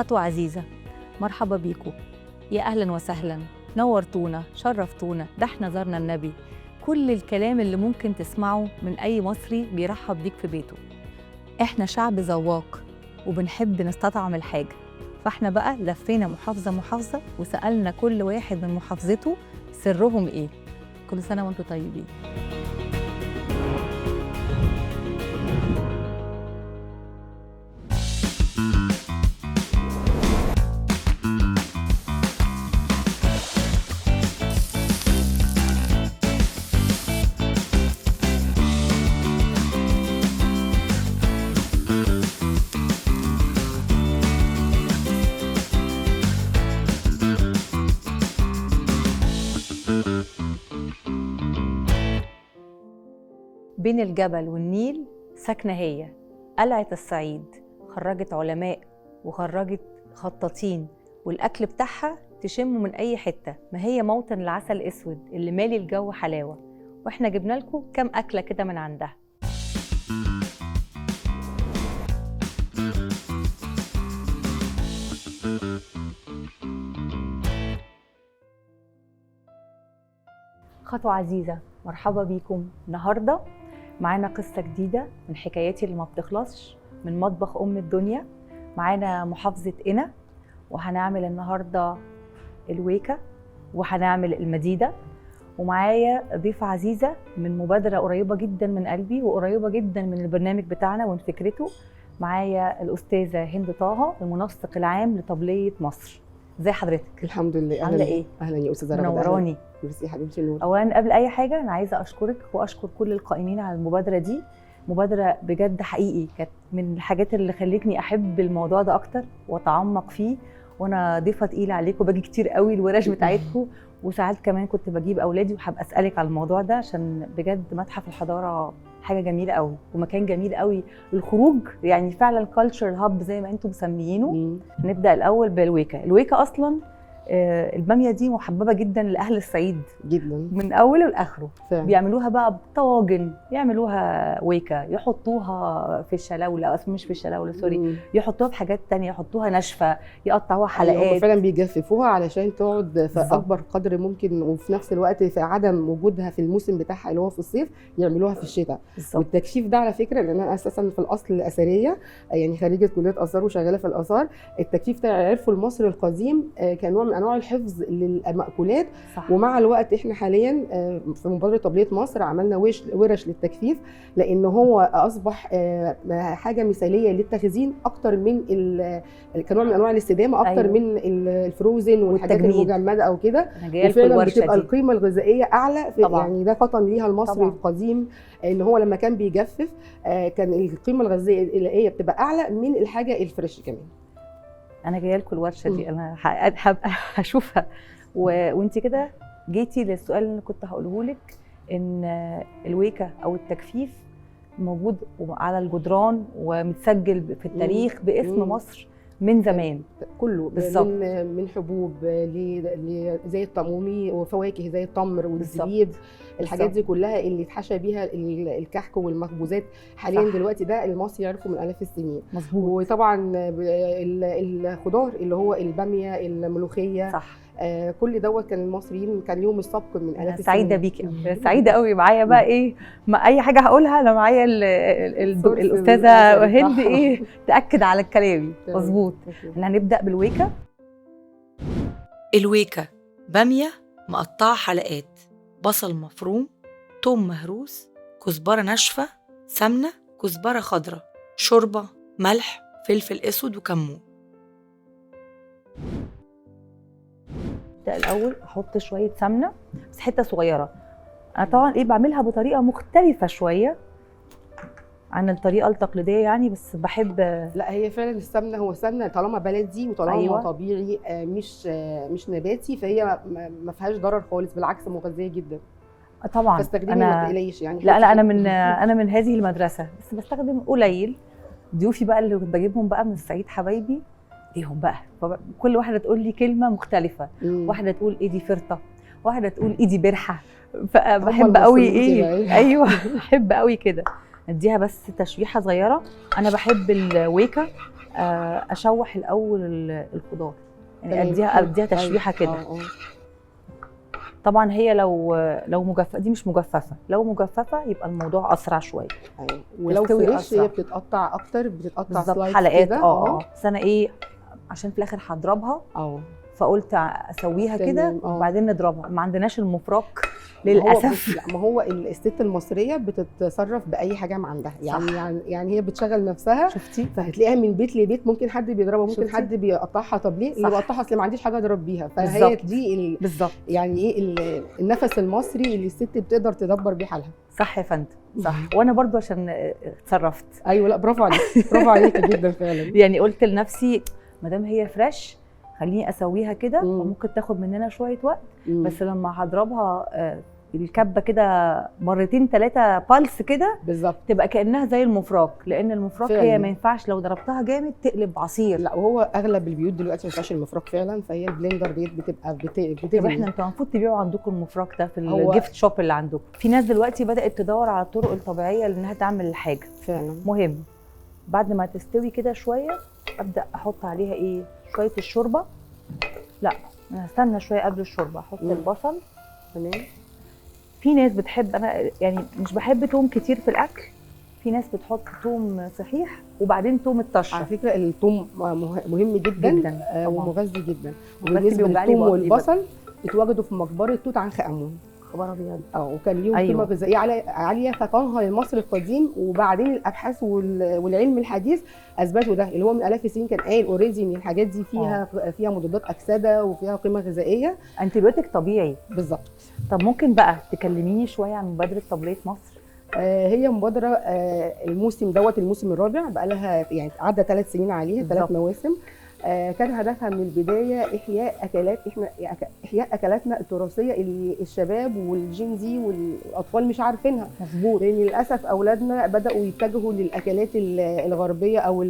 خطوة عزيزة، مرحبا بيكم، يا أهلاً وسهلاً، نورتونا، شرفتونا، ده احنا زرنا النبي. كل الكلام اللي ممكن تسمعه من أي مصري بيرحب بيك في بيته. احنا شعب ذواق وبنحب نستطعم الحاجة، فاحنا بقى لفينا محافظة محافظة وسألنا كل واحد من محافظته سرهم ايه. كل سنة وانتم طيبين. بين الجبل والنيل ساكنة هي قلعة الصعيد، خرجت علماء وخرجت خطاطين، والأكل بتاعها تشمه من أي حتة، ما هي موطن العسل الأسود اللي مالي الجو حلاوة. وإحنا جبنا لكم كام أكلة كده من عندها. خطوة عزيزة، مرحبا بيكم. النهاردة معانا قصة جديدة من حكاياتي اللي ما بتخلصش من مطبخ أم الدنيا. معانا محافظة قنا، وهنعمل النهاردة الويكة وهنعمل المديدة، ومعايا ضيفة عزيزة من مبادرة قريبة جدا من قلبي وقريبة جدا من البرنامج بتاعنا ومن فكرته. معايا الأستاذة هند طه، المنسق العام لطبلية مصر. ازي حضرتك؟ الحمد لله. عاملة ايه؟ اهلا يا استاذه رغد. منوراني. ميرسي حبيبتي نور. اولا قبل اي حاجه انا عايزه اشكرك واشكر كل القائمين على المبادره دي. مبادره بجد حقيقي كانت من الحاجات اللي خلتني احب الموضوع ده اكتر واتعمق فيه، وانا ضيفه تقيله عليكم، باجي كتير قوي الورش بتاعتكم، وساعات كمان كنت بجيب اولادي، وحابه اسالك على الموضوع ده عشان بجد متحف الحضاره حاجه جميله قوي ومكان جميل قوي للخروج، يعني فعلا كلتشر هاب زي ما انتم مسميينه. نبدا الاول بالويكه. الويكه اصلا الباميه دي محببه جدا لاهل الصعيد جدا من اوله لاخره. فعلا. بيعملوها بقى بطواجن، يعملوها ويكه، يحطوها في الشلاوله، مش في الشلاوله سوري، يحطوها في حاجات تانية، يحطوها ناشفه، يقطعوها حلقات. أيوة، فعلا بيجففوها علشان تقعد في بالزبط. اكبر قدر ممكن، وفي نفس الوقت في عدم وجودها في الموسم بتاعها اللي هو في الصيف يعملوها في الشتاء. والتجفيف ده على فكره، لان انا اساسا في الاصل اثريه، يعني خريجه كليه اثار وشغاله في الاثار. التجفيف ده عرفوا المصري القديم كنوع من انواع الحفظ للمأكولات. صح. ومع الوقت احنا حاليا في مبادره طبليه مصر عملنا ورش للتجفيف، لان هو اصبح حاجه مثاليه للتخزين اكتر من كنوع من انواع الاستدامه، اكتر أيوة. من الفروزن والحاجات المجمده او كده، وفعلا بتبقى القيمه الغذائيه اعلى. يعني ده فطن ليها المصري طبعا. القديم ان هو لما كان بيجفف كان القيمه الغذائيه بتبقى اعلى من الحاجه الفريش كمان. انا جايه لكم الورشه دي، انا هشوفها. وانت كده جيتي للسؤال اللي كنت هقوله لك، ان الويكه او التجفيف موجود على الجدران ومتسجل في التاريخ باسم مصر من زمان كله بالظبط. من حبوب زي الطمومي وفواكه زي التمر والزبيب، الحاجات دي كلها اللي اتحشى بيها الكحك والمخبوزات حاليا. صح. دلوقتي ده المصري يعرفه من آلاف السنين. مظبوط. وطبعا الخضار اللي هو الباميه، الملوخيه. صح. كل دوت كان المصريين كان ليهم السبق من آلاف السنين. سعيده بيكي، سعيده قوي. معايا بقى ايه، ما اي حاجه هقولها انا معايا الاستاذه هند ايه تاكد على كلامي. مظبوط. احنا هنبدا بالويكه. الويكه باميه مقطعه حلقات، بصل مفروم، توم مهروس، كزبره ناشفه، سمنه، كزبره خضراء، شوربه، ملح، فلفل اسود وكمون. الاول احط شويه سمنه بس حته صغيره. انا طبعا بعملها بطريقه مختلفه شويه عن الطريقه التقليديه يعني، بس بحب. لا هي فعلا السمنه، هو سمنه طالما بلدي وطالما أيوة. طبيعي مش نباتي، فهي ما فيهاش ضرر خالص، بالعكس مغذيه جدا طبعا. فاستخدمي ما تقليش يعني. لا انا من هذه المدرسه، بس بستخدم قليل. ضيوفي بقى اللي بجيبهم بقى من الصعيد حبايبي ليهم بقى كل واحده تقول لي كلمه مختلفه. واحده تقول ايدي فرطه، واحده تقول ايدي برحه، فبحب قوي ايوه بحب قوي كده اديها بس تشويحه صغيره. انا بحب الويكه اشوح الاول الخضار، يعني تمام. اديها تشويحه كده. طبعا هي لو مجففه، دي مش مجففه، لو مجففه يبقى الموضوع اسرع شويه. ايوه، ولو تستوي فريش أسرع. هي بتتقطع اكتر، بتتقطع بالظبط، سلايس حلقات. كده. بس انا ايه، عشان في الاخر هضربها فقلت اسويها كده وبعدين نضربها. ما عندناش المفرك للاسف. لا، ما هو الست المصريه بتتصرف باي حاجه ما عندها، يعني هي بتشغل نفسها. شفتي؟ فهتلاقيها من بيت لبيت، ممكن حد بيضربها، ممكن حد بيقطعها. طب ليه؟ اللي بقطعها اصل ما عنديش حاجه اضرب بيها. فهي دي بالظبط، يعني ايه النفس المصري اللي الست بتقدر تدبر بيه حالها. صح يا فندم، صح. وانا برضو عشان اتصرفت. ايوه، لا برافو عليك، برافو عليك جدا فعلا. يعني قلت لنفسي ما دام هي فريش خليني اسويها كده، وممكن تاخد مننا شويه وقت. بس لما هضربها الكبه كده مرتين 3 بالس كده بالظبط، تبقى كانها زي المفراك، لان المفراك هي ما ينفعش لو ضربتها جامد تقلب عصير. لا، وهو اغلب البيوت دلوقتي ما ينفعش المفراك فعلا، فهي البلندر ديت بتبقى طب احنا انتوا المفروض تبيعوا عندكم المفراك ده في الجيفت شوب اللي عندكم. في ناس دلوقتي بدات تدور على الطرق الطبيعيه لانها تعمل الحاجه فعلا. مهم بعد ما تستوي كده شويه ابدا احط عليها ايه، شويه الشوربه. لا انا هستنى شويه قبل الشوربه، احط البصل. تمام. في ناس بتحب، انا يعني مش بحب توم كتير في الاكل. في ناس بتحط توم صحيح وبعدين توم الطشه. على فكره التوم مهم جدا ومغذي جدا. وبالنسبه للتوم والبصل اتوجدوا في مقبره توت عنخ امون. خبر ابيض. وكان ليهم قيمه غذائيه عاليه، فقامها المصري القديم. وبعدين الابحاث والعلم الحديث اثبتوا ده، اللي هو من الاف السنين كان قايل اوريدي ان الحاجات دي فيها مضادات اكسده وفيها قيمه غذائيه، انتيبيوتيك طبيعي. بالظبط. طب ممكن بقى تكلميني شويه عن مبادره طبليه مصر؟ هي مبادره الموسم الموسم الرابع، بقى لها يعني عدى 3 سنين عليها، 3 مواسم. كان هدفها من البدايه احياء اكلاتنا التراثيه اللي الشباب والجين زي والاطفال مش عارفينها. مظبوط. لان للاسف اولادنا بداوا يتجهوا للاكلات الغربيه او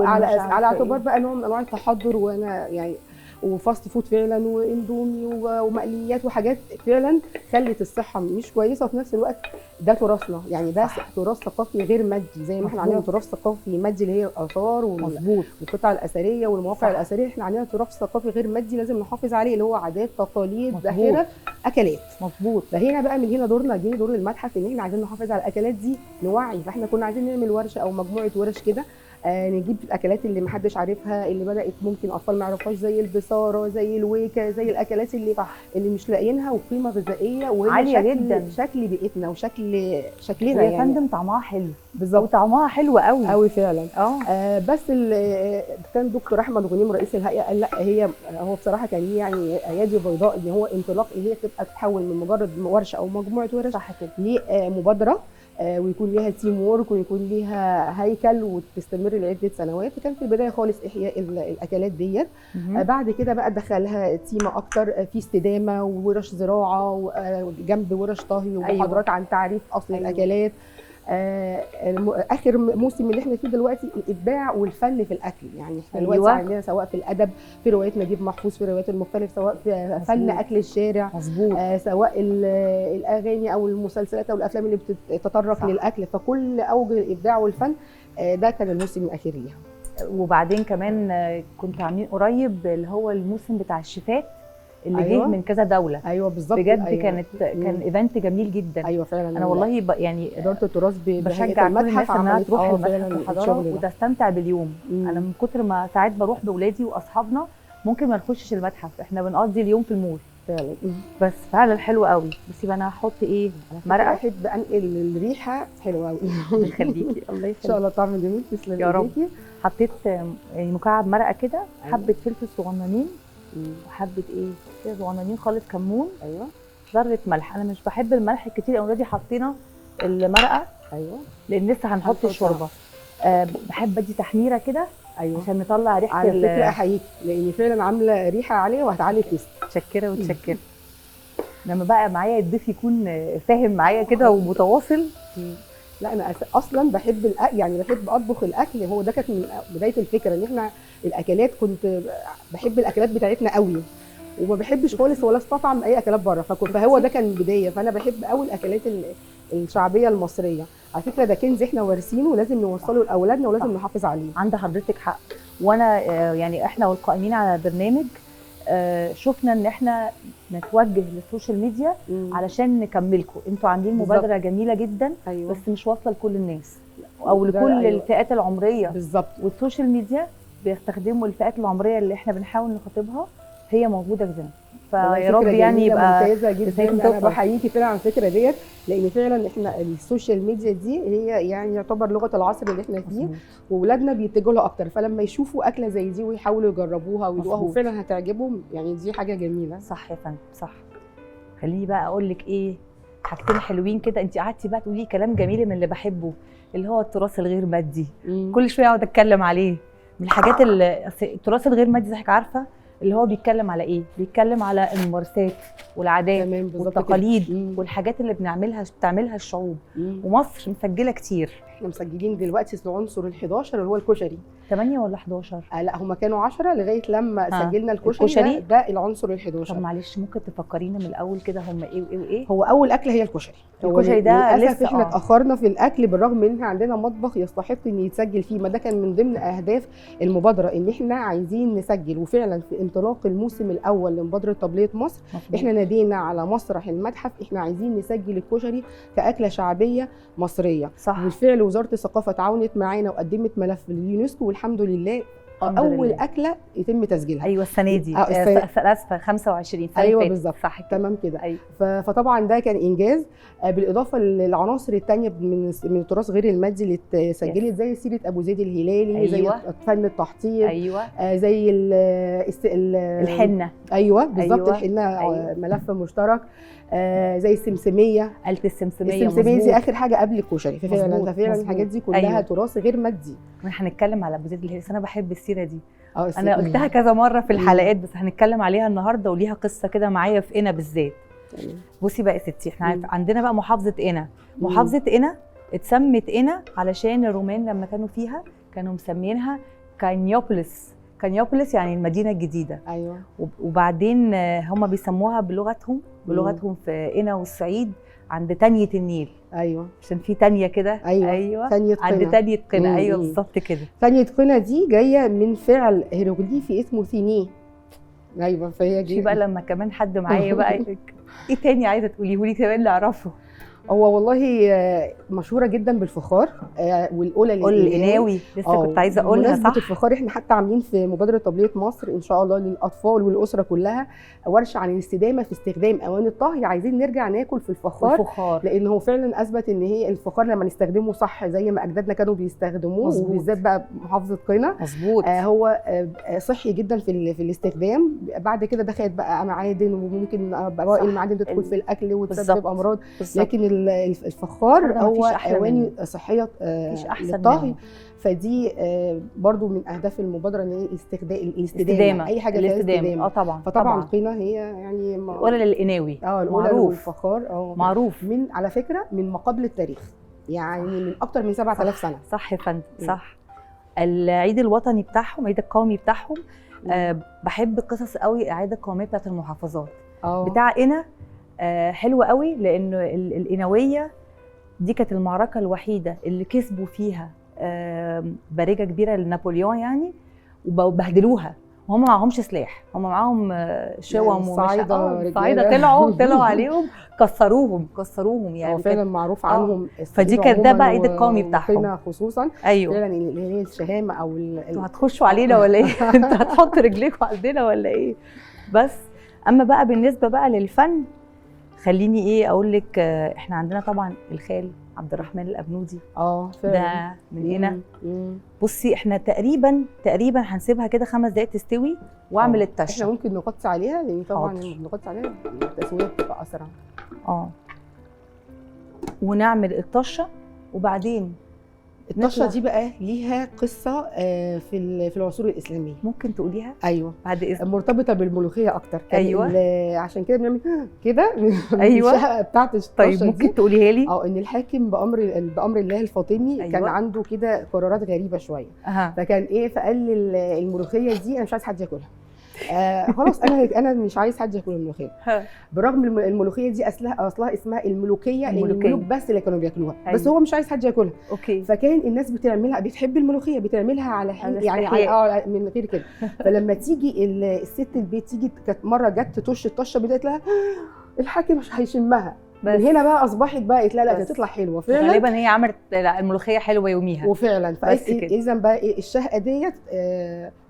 على اعتبار بقى نوع من انواع التحضر، وانا يعني وفاست فود فعلا، واندومي ومقليات وحاجات فعلا خلت الصحه مش كويسه. وفي نفس الوقت ده تراثنا، يعني ده تراث ثقافي غير مادي، زي ما احنا عندنا تراث ثقافي مادي اللي هي الاثار والقطع الاثريه والمواقع الاثريه. احنا عندنا تراث ثقافي غير مادي لازم نحافظ عليه، اللي هو عادات، تقاليد، ظاهره، اكلات. مظبوط. فهنا بقى من هنا دورنا، جه دور المتحف ان احنا عايزين نحافظ على الاكلات دي، نوعي. فاحنا كنا عايزين نعمل ورشه او مجموعه ورش كده، نجيب الاكلات اللي محدش عارفها، اللي بدات ممكن اطفال ما يعرفوهاش، زي البصاره، زي الويكه، زي الاكلات اللي مش لاقيينها وقيمه غذائيه وهي عاليه جدا، شكل بيئتنا وشكلنا يا فندم. طعمها حلو بالظبط، طعمها حلو قوي قوي فعلا. بس كان دكتور احمد غنيم رئيس الهيئه قال لا، هو بصراحه كان ليه يعني ايادي بيضاء ان هو انطلاق ان هي تبقى تتحول من مجرد ورشه او مجموعه ورش لمبادره، ويكون ليها تيم وورك، ويكون ليها هيكل وتستمر لعده سنوات. وكان في البدايه خالص احياء الاكلات ديت. بعد كده بقى دخلها تيمه اكتر في استدامه وورش زراعه جنب ورش طهي ومحاضرات عن تعريف اصل الاكلات. اخر موسم اللي احنا فيه دلوقتي الابداع والفن في الاكل، يعني احنا دلوقتي عندنا سواء في الادب، في روايات نجيب محفوظ، في روايات المختلف، سواء في فن اكل الشارع، سواء الاغاني او المسلسلات او الافلام اللي بتتطرق للاكل. فكل اوجه الابداع والفن ده كان الموسم الاخير ليها. وبعدين كمان كنتوا عاملين قريب اللي هو الموسم بتاع الشيفات اللي جه من كذا دوله. بالظبط بجد. كان ايفنت جميل جدا. فعلا. انا والله يعني اداره التراث بشجع كل الناس انها تروح المتحف الحضاره وتستمتع باليوم. انا من كتر ما ساعات بروح باولادي واصحابنا ممكن ما نخشش المتحف، احنا بنقضي اليوم في المول فعلا. بس فعلا حلو قوي. بس انا هحط ايه، مرقه. احب انقل الريحه حلوه قوي. الله يخليكي. الله يخليكي. ان شاء الله طعم جميل. تسلمي يا رب. حطيت يعني مكعب مرقه كده، حبه فلفل صغننين، وحبه ايه كده صغننين خالص كمون، ذره ملح. انا مش بحب الملح الكتير، اوريدي حطينا المرقه لان لسه هنحط الشوربه. بحب ادي تحميره كده عشان نطلع ريحه. على فكره احييكي لان فعلا عامله ريحه عاليه وهتعلي التيست. متشكره وتشكر. لما بقى معايا الضيف يكون فاهم معايا كده ومتواصل. لا انا اصلا بحب الاكل، يعني بحب اطبخ الاكل. هو ده كانت من بدايه الفكره، ان احنا الاكلات كنت بحب الاكلات بتاعتنا قوي، وما بحبش خالص ولا استطعم اي اكلات بره. فهو ده كان البدايه. فانا بحب قوي الاكلات الشعبيه المصريه. على فكره ده كنز احنا وارثينه ولازم نوصله لاولادنا ولازم نحافظ عليه. عند حضرتك حق. وانا يعني احنا والقائمين على البرنامج شفنا ان احنا نتوجه للسوشيال ميديا علشان نكملكم. انتوا عاملين مبادره جميله جدا. أيوة. بس مش واصله لكل الناس او لكل أيوة. الفئات العمريه بالظبط. والسوشيال ميديا بيستخدموا الفئات العمريه اللي احنا بنحاول نخاطبها، هي موجوده في ذهننا. فيا رب يعني يبقى ممتازه جدا. انا بحييكي فعلا على الفكره ديت، لان فعلا احنا السوشيال ميديا دي هي يعني يعتبر لغه العصر اللي احنا فيه، واولادنا بيتجهوا لها اكتر، فلما يشوفوا اكله زي دي ويحاولوا يجربوها ويدوقوها وفعلا هتعجبهم، يعني دي حاجه جميله. صح يا فندم صح. خليني بقى اقول لك ايه حاجتين حلوين كده. انت قعدتي بقى تقولي كلام جميل من اللي بحبه، اللي هو التراث الغير مادي. كل شويه اقعد اتكلم عليه. من الحاجات التراث الغير مادي زي حضرتك عارفه اللي هو بيتكلم على ايه؟ بيتكلم على الممارسات والعادات والتقاليد والحاجات اللي بتعملها الشعوب. ومصر مسجله كتير. احنا مسجلين دلوقتي العنصر ال11 اللي هو الكشري. 8 ولا 11؟ لا هم كانوا 10 لغايه لما سجلنا الكشري. ده العنصر ال11. طب معلش ممكن تفكرينا من الاول كده هم ايه وايه وايه؟ هو اول اكله هي الكشري. الكشري ده لسه احنا اتاخرنا في الاكل بالرغم ان احنا عندنا مطبخ يستحق ان يتسجل فيه. ما ده كان من ضمن اهداف المبادره، ان احنا عايزين نسجل. وفعلا في انطلاق الموسم الاول لمبادره طبليه مصر احنا نادينا على مسرح المتحف احنا عايزين نسجل الكشري كاكله شعبيه مصريه. صح. بالفعل وزاره الثقافه تعاونت معانا وقدمت ملف لليونسكو والحمد لله اول اكله يتم تسجيلها. ايوه السنه دي. اسفه 25 سنه. ايوه بالظبط. صح تمام كده. أيوة. فطبعا ده كان انجاز. بالاضافه للعناصر الثانيه من التراث غير المادي اللي اتسجلت زي سيره ابو زيد الهلالي. أيوة. زي فن التحطير. ايوه. زي الحنه. ايوه بالظبط. أيوة. الحنه. أيوة. ملف مشترك. زي السمسميه. آلة السمسميه. السمسميه دي اخر حاجه قبل الكشري. ففعلا الحاجات دي كلها أيوة. تراث غير مادي. هنتكلم على ابو زيد الهلالي. انا بحب السيره دي. انا قلتها كذا مره في الحلقات بس هنتكلم عليها النهارده وليها قصه كده معايا في قنا بالذات. بصي بقى يا ستي احنا عندنا بقى محافظه قنا. محافظه قنا اتسمت قنا علشان الرومان لما كانوا فيها كانوا مسمينها كانيوبوليس. كانيوبوليس يعني المدينه الجديده. ايوه. وبعدين هم بيسموها بلغتهم في قنا والصعيد عند تانية النيل. ايوه عشان في تانية كده. ايوه تانية قنا. عند تانية قنا. ايوه بالظبط كده. تانية قنا دي جايه من فعل هيروغليفي اسمه ثينيه. ايوه فهي دي بقى لما كمان حد معايا بقى ايه تاني عايزه تقوليه لي كمان اللي اعرفه؟ هو والله مشهوره جدا بالفخار والاولى القناوي. لسه كنت عايزه اقولها. صح. الفخار احنا حتى عاملين في مبادره طبليه مصر ان شاء الله للاطفال والاسره كلها ورشه عن الاستدامه في استخدام اواني الطهي. عايزين نرجع ناكل في الفخار لان هو فعلا اثبت ان هي الفخار لما نستخدمه صح زي ما اجدادنا كانوا بيستخدموه وبالذات بقى محافظه قنا. مظبوط. هو صحي جدا في الاستخدام. بعد كده دخلت بقى معادن وممكن بواقي المعادن تدخل في الاكل وتسبب امراض. لكن الفخار هو اواني صحيه للطهي. فدي برضو من اهداف المبادره ان هي الاستدامه. اي حاجه فيها استدامه. طبعا. فطبعا قنا هي يعني ولا للقناوي. الاولى والفخار معروف من على فكره من ما قبل التاريخ يعني من اكتر من 7000 سنه. صح يا فندم. صح. العيد الوطني بتاعهم العيد القومي بتاعهم بحب قصص قوي العيد القوميه بتاعت المحافظات. بتاع قنا حلوة قوي لأن القناوية دي كانت المعركة الوحيدة اللي كسبوا فيها بارجة كبيرة لنابليون يعني وبهدلوها وهم معهمش سلاح. هم معاهم شوم وصعايدة طلعوا عليهم كسروهم يعني. هو فعلا معروف عنهم. فدي كانت ده بقى العيد القومي بتاعهم خصوصا. ايوه فعلا اللي هي الشهامة او انتوا هتخشوا علينا ولا ايه؟ انتوا هتحطوا رجليكم عندنا ولا ايه؟ بس اما بقى بالنسبة بقى للفن خليني اقول لك احنا عندنا طبعا الخال عبد الرحمن الابنودي. ده من هنا. بصي احنا تقريبا هنسيبها كده 5 دقايق تستوي واعمل التشه. احنا ممكن نغطي عليها لان طبعا لما بنغطي عليها التسويه بتبقى اسرع. ونعمل الطشه وبعدين الطشه دي بقى ليها قصه في العصور الاسلاميه. ممكن تقوليها؟ ايوه بعد اذنك. مرتبطه بالملوخيه اكتر. ايوه عشان كده بنعمل كده. ايوه الشهقه بتاعت الطشه. طيب ممكن تقوليها لي؟ ان الحاكم بامر الله الفاطمي. أيوة. كان عنده كده قرارات غريبه شويه. فكان فقال الملوخيه دي انا مش عايز حد ياكلها. خلاص انا مش عايز حد ياكل الملوخيه، برغم الملوخيه دي اصلها اسمها الملوكيه، لان الملوك بس اللي كانوا بياكلوها. أيوة. بس هو مش عايز حد ياكلها. اوكي. فكان الناس بتعملها، بتحب الملوخيه، بتعملها على يعني على من غير كده. فلما تيجي الست البيت تيجي، كانت مره جت تطش الطشه، بدات لها الحاكم مش هيشمها. من هنا بقى اصبحت بقى لا دي تطلع حلوه فعلا. غالبا هي عملت الملوخيه حلوه يوميها وفعلا. اذا بقى إيه الشهقه ديت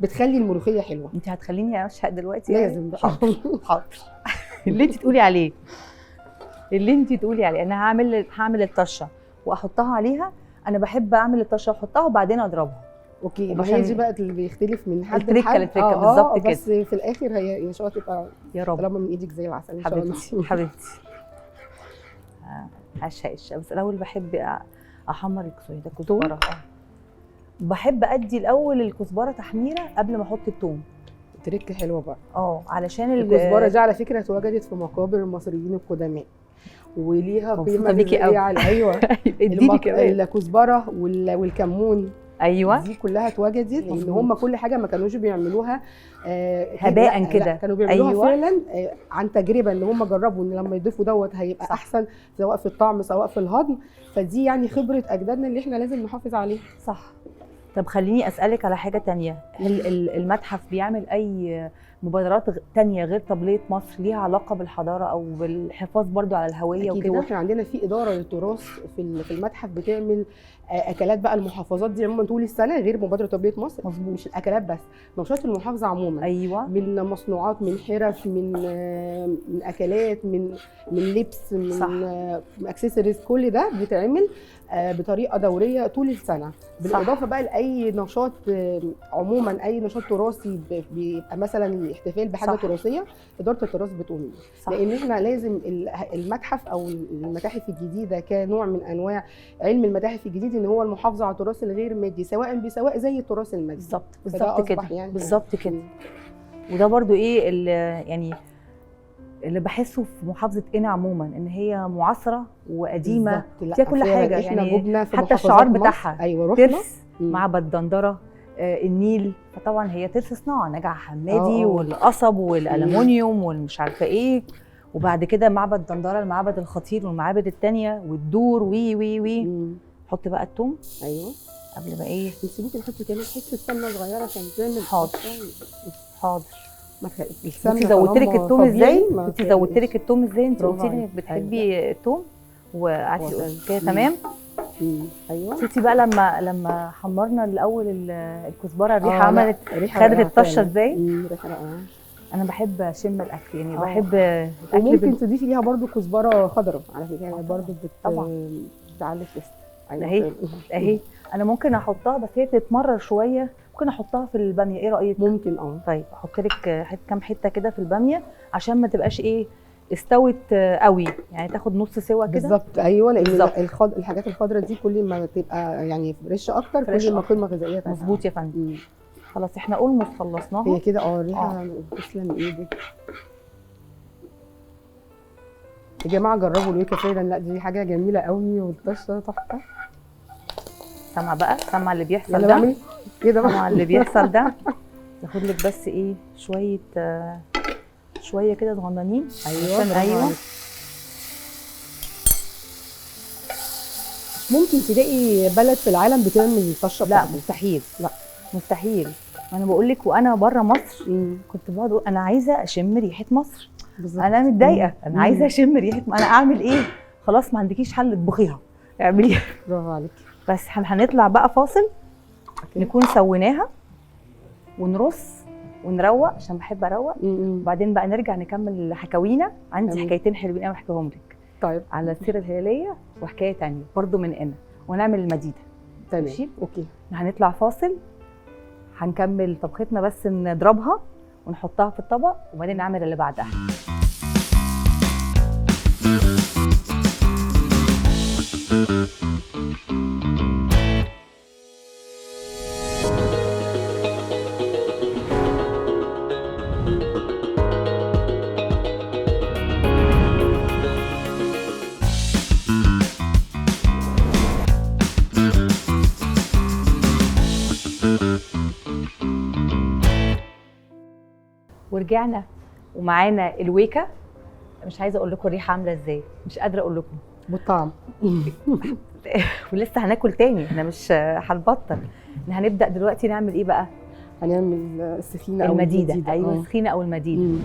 بتخلي الملوخيه حلوه. انت هتخليني اشهق دلوقتي؟ لازم بقى. حاضر. اللي انت تقولي عليه، انا هعمل الطشه واحطها عليها. انا بحب اعمل الطشه واحطها وبعدين اضربها. اوكي. ما هي دي بقى اللي بيختلف من حد لحد. التركه بالظبط كده. بس في الاخر هي ان شاء الله تبقى يا رب طالما من ايدك زي العسل ان شاء الله. حبيبتي هشهقش. بس الاول بحب احمر الكزبره. بحب ادي الاول الكزبره تحميره قبل ما احط الثوم. تركه حلوه بقى. علشان الكزبره دي على فكره اتوجدت في مقابر المصريين القدماء، وليها قيمه غذائيه عاليه. ايوه. اديني كمان الكزبره والكمون. ايوه. دي كلها اتوجدت لان هم كل حاجه ما كانوش بيعملوها هباء كده. كانوا بيعملوها فعلا عن تجربه، ان هم جربوا ان لما يضيفوا دوت هيبقى احسن، سواء في الطعم سواء في الهضم. فدي يعني خبره اجدادنا اللي احنا لازم نحافظ عليها. صح. طب خليني اسالك على حاجه تانية. هل المتحف بيعمل اي مبادرات تانية غير طبلية مصر ليها علاقه بالحضاره او بالحفاظ برضو على الهويه وكده؟ اكيد. واحنا عندنا في اداره للتراث في المتحف بتعمل اكلات بقى. المحافظات دي عموما طول السنه غير مبادره طبلية مصر. مظبوط. مش الاكلات بس، نشاط المحافظه عموما. ايوه. من مصنوعات، من حرف، من اكلات، من لبس، من اكسسوارز، كل ده بيتعمل بطريقه دوريه طول السنه. بالاضافه بقى لاي نشاط عموما، اي نشاط تراثي بيبقى مثلا الاحتفال بحاجه تراثيه، اداره التراث بتقوم بيه. لان احنا لازم المتحف او المتاحف الجديده كنوع من انواع علم المتاحف الجديد، ان هو المحافظه على التراث الغير مادي سواء بسواء زي التراث المادي. بالظبط كده. يعني بالظبط كده. وده برضو ايه اللي بحسه في محافظه قنا عموما، ان هي معاصره وقديمه فيها كل حاجه. يعني حتى الشعار بتاعها ايوه ترس معبد دندره النيل. فطبعا هي ترس صناعه نجع حمادي والقصب والالومنيوم والمش عارفه ايه. وبعد كده معبد دندره المعبد الخطير والمعابد الثانيه والدور وي حط بقى الثوم. ايوه. قبل ما ايه بس ممكن نحط كمان حته سمنه صغيره عشان تعمل. حاضر. انت زودت لك الثوم ازاي؟ انت قلتي لي انك بتحبي الثوم وقعدتي كده. تمام. ايوه. شفتي بقى لما حمرنا الاول الكزبره الريحه عملت خدت الطشه ازاي؟ ريحه رائعه. انا بحب اشم الاكل، يعني بحب الاكل. وممكن تضيفي ليها برده كزبره خضراء على فكره، يعني برده طبعا بتعلي التست. اهي انا ممكن احطها، بس هي تتمرر شويه. ممكن احطها في الباميه، ايه رايك؟ ممكن. طيب احط لك كام حته كده في الباميه عشان ما تبقاش استوت قوي، يعني تاخد نص سوا كده. بالظبط. ايوه. لان الحاجات الخضراء دي كل ما تبقى يعني فريش اكتر كل ما قيمه غذائيه. مظبوط يا فندم. خلاص احنا اولموست خلصناها. هي كده. الريحه تسلم ايدك يا جماعه. جربوا الويكا فعلا. لا دي حاجه جميله قوي والطشه تحفه. سامعه اللي بيحصل ده كده بقى. سامعه اللي بيحصل ده. تاخد لك بس شويه كده صغننين. ايوه. ممكن تلاقي بلد في العالم بتعمل طشه؟ لا مستحيل. انا بقول لك وانا بره مصر كنت بقعد انا عايزه اشم ريحه مصر. بالزبط. انا متضايقه. انا عايزه اشم ريحه. انا اعمل ايه؟ خلاص ما عندكيش حل، اطبخيها اعمليها. برافو عليكي. بس هنطلع بقى فاصل. نكون سويناها ونرص ونروق عشان بحب اروق. وبعدين بقى نرجع نكمل حكاوينا. عندي حكايتين حلوين قوي احكيهم لك. طيب. على السيره الهلاليه وحكايه ثانيه برضو من قنا، ونعمل المديده. تمام. اوكي. هنطلع فاصل. هنكمل طبختنا، بس نضربها ونحطها في الطبق وبعدين نعمل اللي بعدها. ورجعنا ومعانا الويكا. مش عايزه اقول لكم الريحه عامله ازاي، مش قادره اقول لكم. بالطعم. ولسه هناكل تاني، احنا مش هنبطل. هنبدا دلوقتي نعمل ايه بقى؟ هنعمل السخينه او المديده. ايوه السخينه او المديده.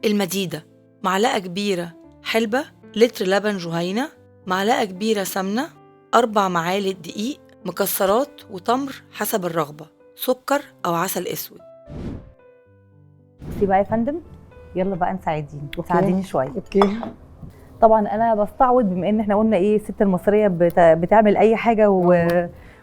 المديده معلقه كبيره حلبه، لتر لبن جهينه، معلقه كبيره سمنه، 4 معالق دقيق، مكسرات وتمر حسب الرغبه، سكر او عسل اسود. بصي بقى يا فندم، يلا بقى ساعديني شويه. اوكي. طبعا انا بستعوض، بما ان احنا قلنا ايه، الست المصريه بتعمل اي حاجه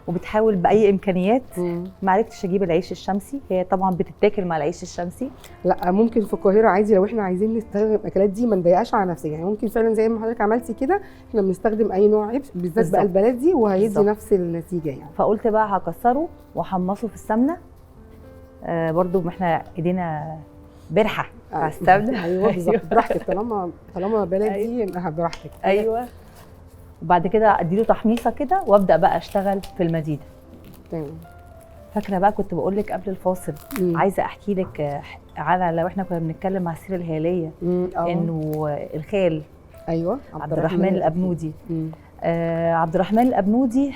وبتحاول باي امكانيات. ما عرفتش اجيب العيش الشمسي، هي طبعا بتتاكل مع العيش الشمسي. لا ممكن في القاهره عادي، لو احنا عايزين نستخدم الاكلات دي ما نضايقش على نفسنا، يعني ممكن فعلا زي ما حضرتك عملتي كده احنا بنستخدم اي نوع عيش بالذات بقى البلدي، وهيدي نفس النتيجه يعني. فقلت بقى هكسره واحمصه في السمنه. برضو ما احنا ايدينا برحه على السمنه. ايوه بالظبط، براحتك، طالما بلدي. أيوة. براحتك. ايوه. وبعد كده اديله تحميصه كده وابدا بقى اشتغل في المديده. تمام. فاكره بقى كنت بقول لك قبل الفاصل عايزه احكي لك على، لو احنا كنا بنتكلم على السيره الهلاليه، انه الخال ايوه عبد الرحمن الابنودي. عبد الرحمن الابنودي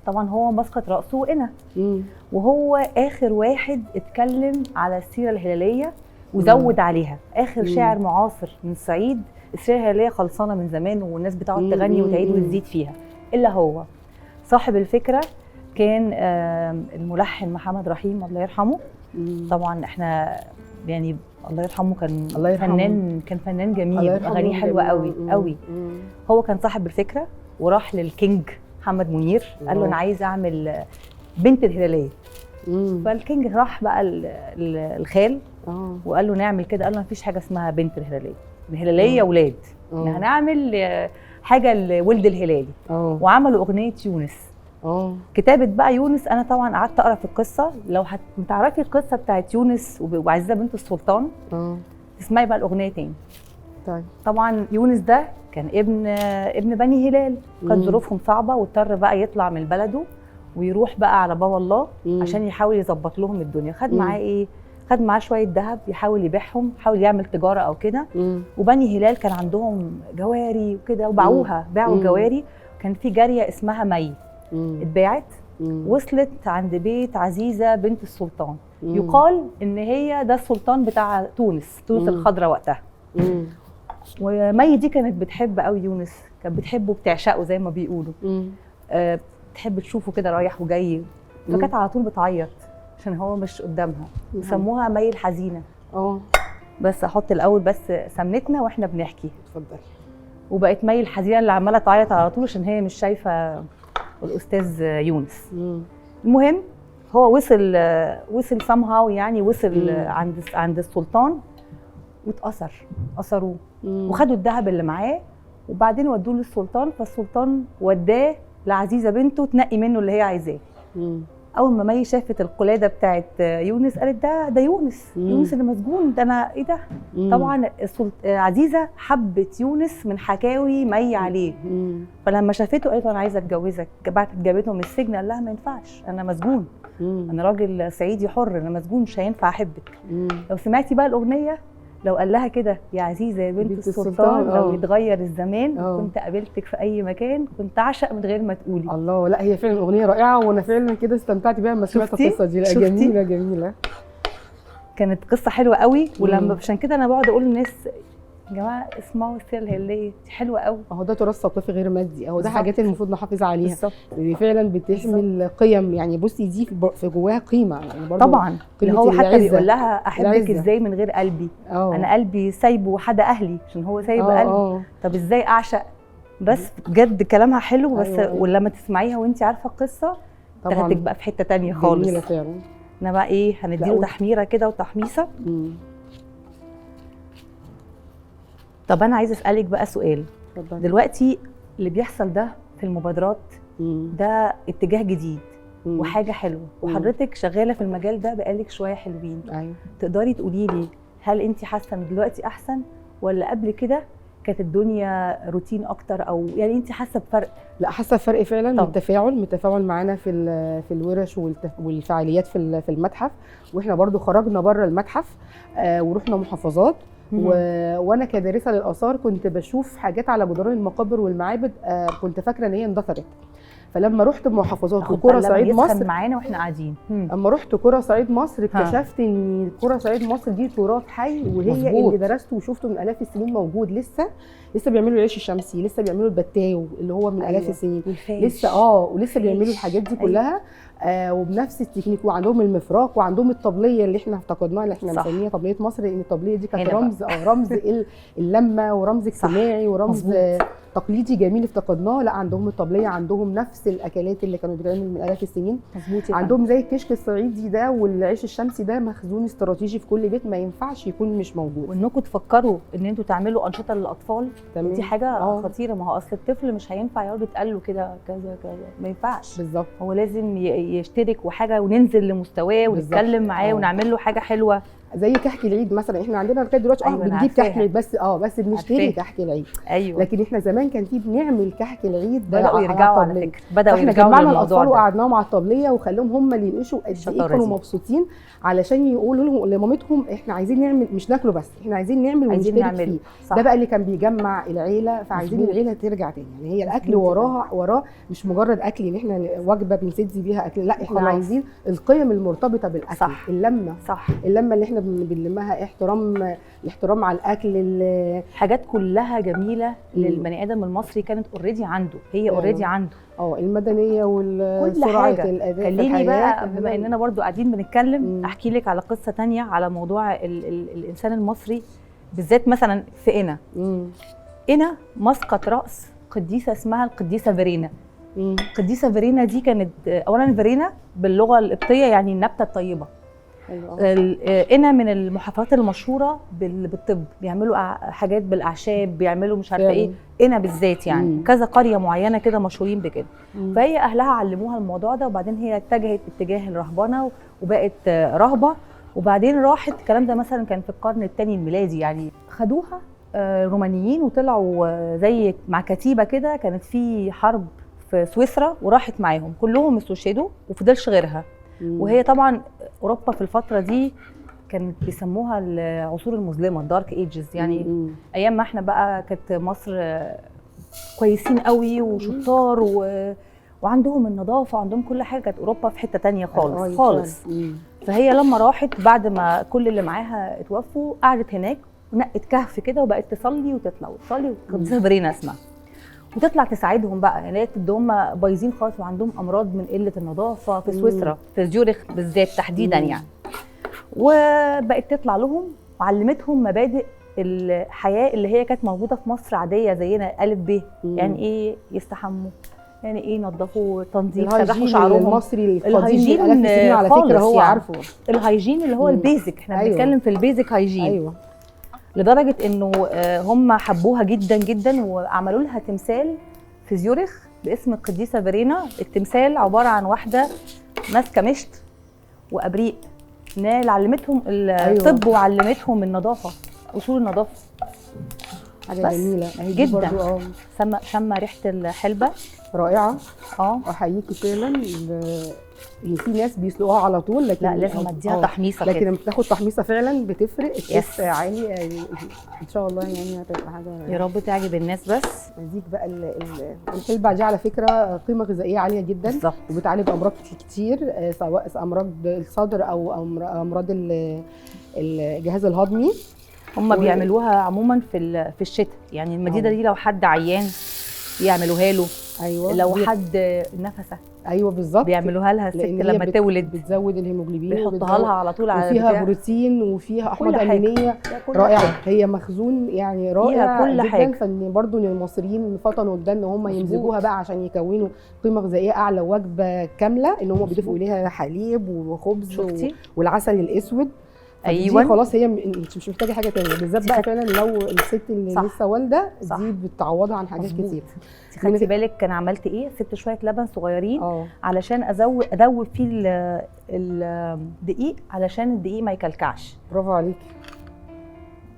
طبعا هو مسقط راسه وقنا، وهو اخر واحد اتكلم على السيره الهلاليه وزود عليها. اخر شاعر معاصر من الصعيد. السيره الهلاليه خلصانه من زمان، والناس بتقعد تغني وتعيد وتزيد فيها، الا هو صاحب الفكره كان الملحن محمد رحيم الله يرحمه. طبعا احنا يعني الله يرحمه كان فنان جميل، اغانيه حلوه قوي قوي. هو كان صاحب الفكره وراح للكينج محمد منير، قال له انا عايز اعمل بنت الهلاليه. فالكينج راح بقى الخال وقال له نعمل كده، قال له مفيش حاجه اسمها بنت الهلاليه، الهلاليه ولاد، احنا هنعمل حاجه لولد الهلالي. وعملوا اغنيه يونس. كتابه بقى يونس، انا طبعا قعدت اقرا في القصه. لو هتعرفي القصه بتاعت يونس وعزيزه بنت السلطان تسمعي بقى الاغنيه تاني. طيب. طبعا يونس ده كان ابن بني هلال، كانت ظروفهم صعبه واضطر بقى يطلع من بلده ويروح بقى على بابا الله عشان يحاول يظبط لهم الدنيا. خد معاه ايه؟ خد معاه شويه ذهب يحاول يبيعهم، يحاول يعمل تجاره او كده. وبني هلال كان عندهم جواري وكده وباعوها، باعوا الجواري. كان في جاريه اسمها مي اتباعت، وصلت عند بيت عزيزه بنت السلطان. يقال ان هي ده السلطان بتاع تونس الخضراء وقتها. ومي دي كانت بتحب قوي يونس، كانت بتحبه بتعشقه زي ما بيقولوا. تحب تشوفه كده رايح وجاي، فكانت على طول بتعيط عشان هو مش قدامها. سموها مي الحزينه. بس احط الاول بس سمنتنا واحنا بنحكي. اتفضلي. وبقت مي الحزينه اللي عماله تعيط على طول عشان هي مش شايفه الاستاذ يونس. المهم هو وصل somehow يعني، وصل عند السلطان أسروه وخدوا الذهب اللي معاه، وبعدين ودوه للسلطان. فالسلطان وداه لعزيزه بنته تنقي منه اللي هي عايزاه. اول ما مي شافت القلاده بتاعت يونس قالت ده يونس اللي مسجون ده، انا ايه ده؟ طبعا عزيزه حبت يونس من حكاوي مي عليه. فلما شافته قالت انا عايزه اتجوزك. جابته من السجن، قال لها ما ينفعش، انا مسجون، انا راجل صعيدي حر، انا مسجون، مش هينفع احبك. لو سمعتي بقى الاغنيه، لو قال لها كده يا عزيزه يا بنت السلطان، لو يتغير الزمان كنت قابلتك في اي مكان، كنت اعشق من غير ما تقولي. الله، لا هي فعلا اغنيه رائعه، وانا فعلا كده استمتعت بيها لما سمعت القصه دي. لا جميله كانت قصه حلوه قوي. ولما عشان كده انا بقعد اقول للناس يا جماعه اسمعوا السيره الهلاليه دي حلوه قوي. اهو ده تراث ثقافي غير مادي، اهو ده حاجات المفروض نحافظ عليها. دي فعلا بتحمل قيم، يعني بصي دي في جواها قيمه يعني برضه. طبعا اللي هو حتى بيقول لها احبك ازاي من غير قلبي. انا قلبي سايبه حدا اهلي عشان هو سايب قلبي. طب ازاي اعشق؟ بس بجد كلامها حلو. بس ولما تسمعيها وانت عارفه القصه تاخدك بقى في حته تانية خالص. جميله فعلا. انا بقى ايه، هنديله تحميره كده وتحميصه. طب انا عايزه اسالك بقى سؤال. دلوقتي اللي بيحصل ده في المبادرات ده اتجاه جديد وحاجه حلوه، وحضرتك شغاله في المجال ده بقالك شويه حلوين. ايوه. تقدري تقولي لي هل انت حاسه ان دلوقتي احسن ولا قبل كده كانت الدنيا روتين اكتر، او يعني انت حاسه بفرق؟ لا، حاسه بفرق فعلا. طب. من التفاعل معانا في الورش والفعاليات في المتحف. واحنا برضو خرجنا بره المتحف ورحنا محافظات. وانا كدارسه للاثار كنت بشوف حاجات على جدران المقابر والمعابد كنت فاكره ان هي اندثرت. فلما رحت محافظات وقرى صعيد مصر معانا واحنا قاعدين، اما رحت قرى صعيد مصر اكتشفت ان قرى صعيد مصر دي تراث حي، وهي مظبوط. اللي درسته وشفته من الاف السنين موجود لسه بيعملوا العيش الشمسي، لسه بيعملوا البتاو اللي هو من الاف السنين، لسه بيعملوا الحاجات دي كلها. وبنفس التكنيك، وعندهم المفراق وعندهم الطبليه اللي احنا افتقدناها، اللي احنا مسميها طبليه مصر، لان الطبليه دي كانت رمز اللمه ورمز اجتماعي ورمز تقليدي جميل افتقدناه. لا، عندهم الطبليه، عندهم نفس الاكلات اللي كانوا بتتعمل من الاف السنين. عندهم زي الكشك الصعيدي ده والعيش الشمسي ده مخزون استراتيجي في كل بيت، ما ينفعش يكون مش موجود. وانكم تفكروا ان انتوا تعملوا انشطه للاطفال، دي حاجه خطيره. ما هو اصل الطفل مش هينفع يقعد يتقال له كده كذا كذا، ما ينفعش بالظبط. هو لازم يشترك وحاجه، وننزل لمستواه ونتكلم معاه ونعمل له حاجه حلوه. زي كحك العيد مثلا، احنا عندنا لغايه دلوقتي بنجيب كحك العيد بس بنشتري كحك العيد. ايوه. لكن احنا زمان كان في بنعمل كحك العيد ده. بداوا يرجعوا على فكره، بداوا يرجعوا جمعنا الاطفال وقعدناهم على الطبليه وخليهم هم اللي ينقشوا قد ايه كانوا مبسوطين، علشان يقولوا لمامتهم احنا عايزين نعمل، مش ناكله بس، احنا عايزين نعمل ونشترك فيه. ده بقى اللي كان بيجمع العيله، فعايزين العيله ترجع تاني. يعني هي الاكل وراه مش مجرد اكل ان احنا وجبه بنسد بيها اكل، لا احنا عايزين القيم المرتبطه بالاكل. صح. اللمه اللي احنا بنلمها، الاحترام على الاكل، حاجات كلها جميله للبني ادم المصري كانت اوريدي عنده، هي اوريدي عنده. المدنيه والسرعه الاداء. خليني بقى بما اننا برضو قاعدين بنتكلم احكي لك على قصه تانية على موضوع الانسان المصري بالذات. مثلا في قنا مسقط راس قديسه اسمها القديسه فيرينا. القديسه فيرينا دي كانت اولا فيرينا باللغه القبطيه يعني النبته الطيبه. قنا من المحافظات المشهوره بالطب، بيعملوا حاجات بالاعشاب، بيعملوا مش عارفه ايه. قنا بالذات يعني كذا قريه معينه كده مشهورين بكده. فهي اهلها علموها الموضوع ده، وبعدين هي اتجهت اتجاه الرهبنه وبقت راهبه. وبعدين راحت، الكلام ده مثلا كان في القرن الثاني الميلادي، يعني خدوها رومانيين وطلعوا زي مع كتيبه كده، كانت في حرب في سويسرا وراحت معاهم كلهم استشهدوا وفضلش غيرها. وهي طبعا اوروبا في الفتره دي كانت بيسموها العصور المظلمه، الدارك ايجز، يعني ايام ما احنا بقى كانت مصر كويسين قوي وشطار وعندهم النظافه وعندهم كل حاجه، كانت اوروبا في حته تانية خالص. فهي لما راحت بعد ما كل اللي معاها اتوفوا، قعدت هناك ونقت كهف كده وبقت تصلي وتطلع وتصلي، قديسه فيرينا اسمها، وتطلع تساعدهم بقى. يعني لقيت هم بايظين خالص وعندهم امراض من قله النظافه في سويسرا، في زيورخ بالذات تحديدا يعني. وبقت تطلع لهم وعلمتهم مبادئ الحياه اللي هي كانت موجوده في مصر عاديه زينا، الف ب، يعني ايه يستحموا، يعني ايه ينظفوا، تنظيف، يسرحوا شعرهم. المصري الهيجين على فكره هو يعني عارفه الهيجين اللي هو البيزك، احنا بنتكلم في البيزك هيجين. لدرجه انه هم حبوها جدا جدا، وعملوا لها تمثال في زيورخ باسم القديسه فيرينا. التمثال عباره عن واحده ماسكه مشط وابريق، اللي علمتهم الطب وعلمتهم النظافه، اصول النظافه. حاجه جميله جدا. شم ريحه الحلبه رائعه. احييكي فعلا ان في ناس بيسلقوها على طول، لكن لا لازم اديها تحميصه كده، لكن لما بتاخد تحميصه فعلا بتفرق التست عالي يعني. ان شاء الله يعني هتبقى حاجه يا رب تعجب الناس. بس اديك بقى الحلبه دي على فكره قيمه غذائيه عاليه جدا بالظبط، وبتعالج امراض كتير، سواء امراض الصدر او امراض الجهاز الهضمي. هم بيعملوها عموما في الشتاء، يعني المديده دي لو حد عيان يعملوها له. لو حد نفسه بالظبط بيعملوها لها الست لما تولد، بتزود الهيموجلوبين، بيحطها لها على طول، وفيها بروتين وفيها احماض امينيه رائعه. هي مخزون يعني رائع كل جدا حاجة. فان برضو ان المصريين فطنوا ده ان هم يمزجوها بقى عشان يكونوا قيمه غذائيه اعلى، وجبه كامله، ان هم بيضيفوا اليها حليب وخبز والعسل الاسود. خلاص هي مش محتاجه حاجه ثانيه، بالذات بقى فعلا لو الست اللي لسه والده دي بتعوضها عن حاجات كتير. خدتي بالك كان عملت ايه؟ سبت شويه لبن صغيرين علشان ادوب فيه الدقيق علشان الدقيق ما يكلكعش. برافو عليكي.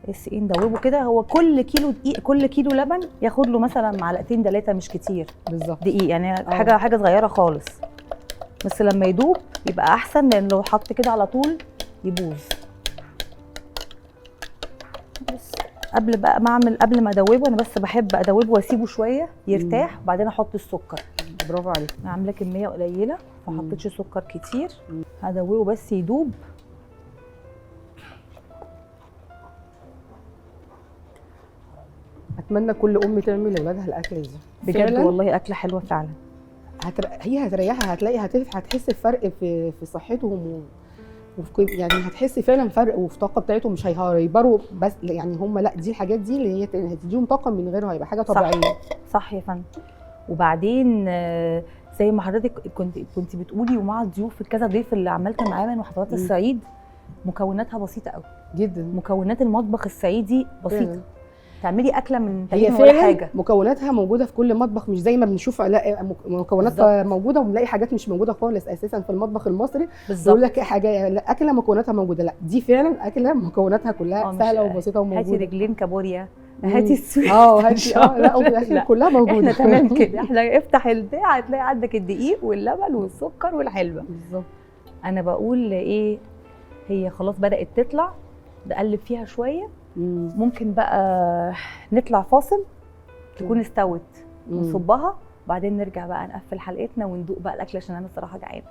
بس ندوبه كده. هو كل كيلو دقيق، كل كيلو لبن ياخد له مثلا معلقتين 3 مش كتير بالظبط دقيق، يعني حاجه صغيره خالص، بس لما يدوب يبقى احسن، لان لو حط كده على طول يبوظ. بس قبل ما ادوبه انا بس بحب ادوبه واسيبه شويه يرتاح، وبعدين احط السكر. برافو عليك. انا عامله كميه قليله ما حطيتش سكر كتير، هدوبه بس يدوب. اتمنى كل ام تعمل لاولادها الاكله دي بجد والله، اكله حلوه فعلا. هي هتريحها، هتحس بفرق في صحتهم يعني هتحس فعلا فرق، وفي الطاقه بتاعتهم مش هيبروا بس، يعني هم لا، دي الحاجات دي اللي هي هتديهم طاقه، من غيرها هيبقى حاجه طبيعيه. صح يا فندم. وبعدين زي ما حضرتك كنت بتقولي، ومع الضيوف الكذا ضيف اللي عملت معاه من محافظات الصعيد، مكوناتها بسيطه قوي جدا. مكونات المطبخ الصعيدي بسيطه، تعملي اكله من هي ولا حاجه. مكوناتها موجوده في كل مطبخ، مش زي ما بنشوف لا مكوناتها موجوده وبنلاقي حاجات مش موجوده خالص اساسا في المطبخ المصري. يقول لك حاجه اكله مكوناتها موجوده، لا دي فعلا اكله مكوناتها كلها سهله وبسيطه وموجوده. هاتي رجلين كابوريا، هاتي السويت، هاتي لا، وفي الاخر كلها موجوده. احنا تمام كده. احنا افتح البتاع هتلاقي عندك الدقيق واللبن والسكر والحلبه. بالظبط. انا بقول ايه، هي خلاص بدات تطلع، نقلب فيها شويه. ممكن بقى نطلع فاصل تكون استوت ونصبها، وبعدين نرجع بقى نقفل حلقتنا وندوق بقى الاكل، عشان انا الصراحه جعانه.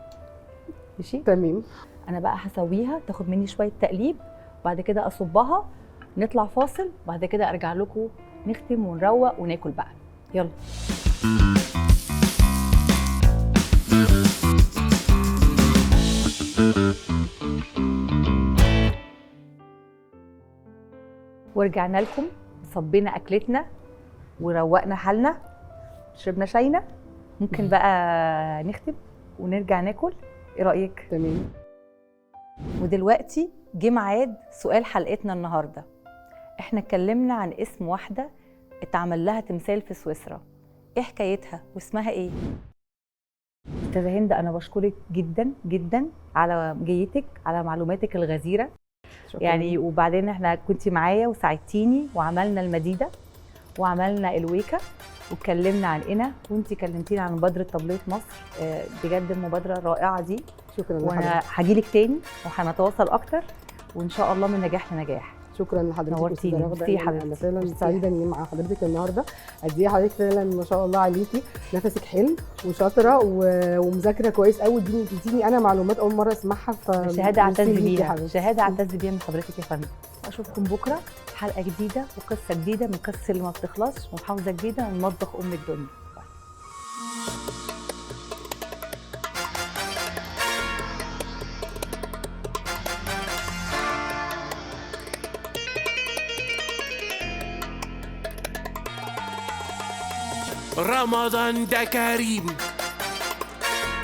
ماشي تمام. انا بقى هسويها، تاخد مني شويه تقليب، وبعد كده اصبها، نطلع فاصل، وبعد كده ارجع لكم نختم ونروق وناكل بقى. يلا. ورجعنا لكم، صبينا اكلتنا وروقنا حالنا، شربنا شاينا، ممكن بقى نختم ونرجع ناكل. ايه رايك؟ تمام. ودلوقتي جه ميعاد سؤال حلقتنا النهارده. احنا اتكلمنا عن اسم واحده اتعمل لها تمثال في سويسرا، ايه حكايتها واسمها ايه؟ استاذه هند، انا بشكرك جدا جدا على جيتك، على معلوماتك الغزيره. شكرا. يعني وبعدين احنا كنتي معايا وساعدتيني، وعملنا المديده وعملنا الويكا واتكلمنا عن قنا، وانتي كلمتيني عن مبادره طبليه مصر. بجد المبادره الرائعه دي. شكرا. وانا هجيلك تاني وهنتواصل اكتر، وان شاء الله من نجاح لنجاح. شكرا لحضرتك. نورتيني. ميرسي حبيبتي. انا فعلا سعيده اني مع حضرتك النهارده. قد ايه حضرتك فعلا ما شاء الله عليكي، نفسك حلو وشاطره ومذاكره كويس قوي. اديني انا معلومات اول مره اسمعها، شهاده اعتز بيها، شهاده اعتز بيها من حضرتك يا فندم. اشوفكم بكره حلقه جديده وقصه جديده من قصه اللي ما بتخلصش، ومحافظه جديده من مطبخ ام الدنيا. رمضان ده كريم،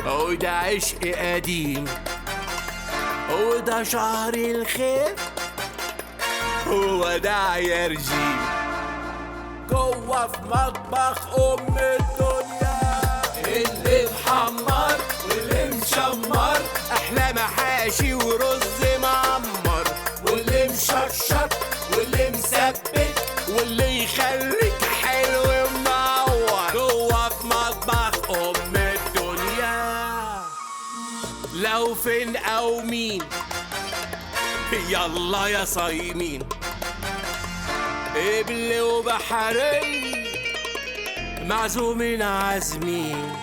وده عشق قديم، وده شهر الخير، هو ده عيرجيم. جوه في مطبخ ام الدنيا، اللي محمر واللي مشمر، احلى محاشي ورز معمر، واللي مشطشط واللي مسبك، واللي يخليك حلو منور. جوه في مطبخ ام الدنيا، لو فين او مين، يلا يا صايمين، قبل وبحرين، معزومين عازمين.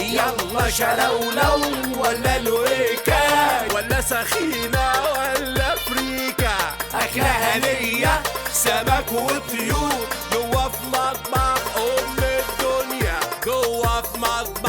يلا شلولو ولا الويكا، ولا سخينة ولا فريكا، أكلها ليا سمك وطيور، جوا في مطبخ أم الدنيا، جوا في مطبخ